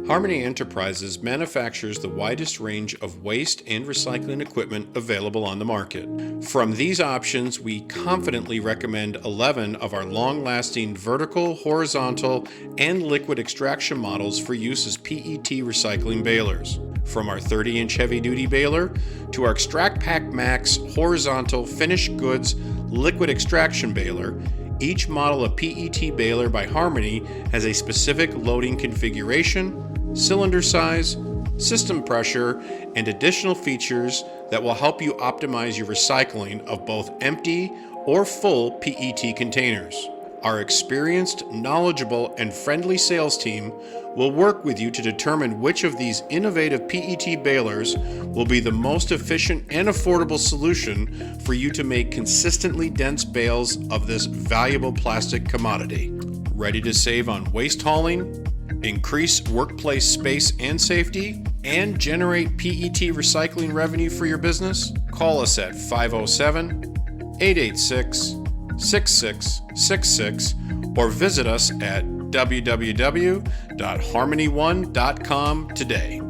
Harmony Enterprises manufactures the widest range of waste and recycling equipment available on the market. From these options, we confidently recommend 11 of our long-lasting vertical, horizontal, and liquid extraction models for use as PET recycling balers. From our 30-inch heavy-duty baler to our Extract Pack Max horizontal finished goods liquid extraction baler, each model of PET baler by Harmony has a specific loading configuration, cylinder size, system pressure, and additional features that will help you optimize your recycling of both empty or full PET containers. Our experienced, knowledgeable, and friendly sales team will work with you to determine which of these innovative PET balers will be the most efficient and affordable solution for you to make consistently dense bales of this valuable plastic commodity. Ready to save on waste hauling, increase workplace space and safety, and generate PET recycling revenue for your business? Call us at 507-886-6666 or visit us at www.harmony1.com today.